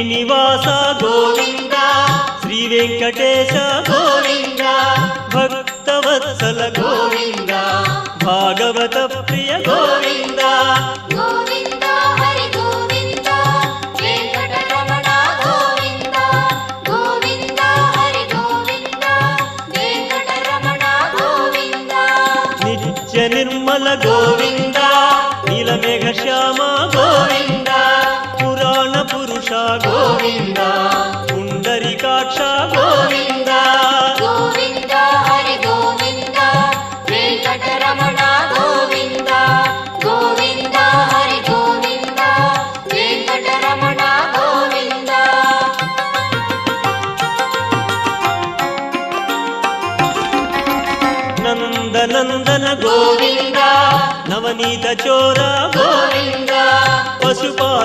శ్రీనివాస గోవింద శ్రీ వెంకటేశ గోవింద భక్తవత్సల గోవింద భాగవత ప్రియ గోవింద గోవింద హరి గోవింద వెంకటరమణ గోవింద గోవింద హరి గోవింద వెంకటరమణ గోవింద నిత్య నిర్మల గోవింద నీలమేఘ శ్యామ గోవింద పురాణ పురుష గోవింద పుండరీకాక్ష గోవింద గోవింద హరి గోవింద వెంకటరమణ గోవింద గోవింద హరి గోవింద వెంకటరమణ గోవింద నందనందన గోవింద నవనీత చోర గోవింద పశుపా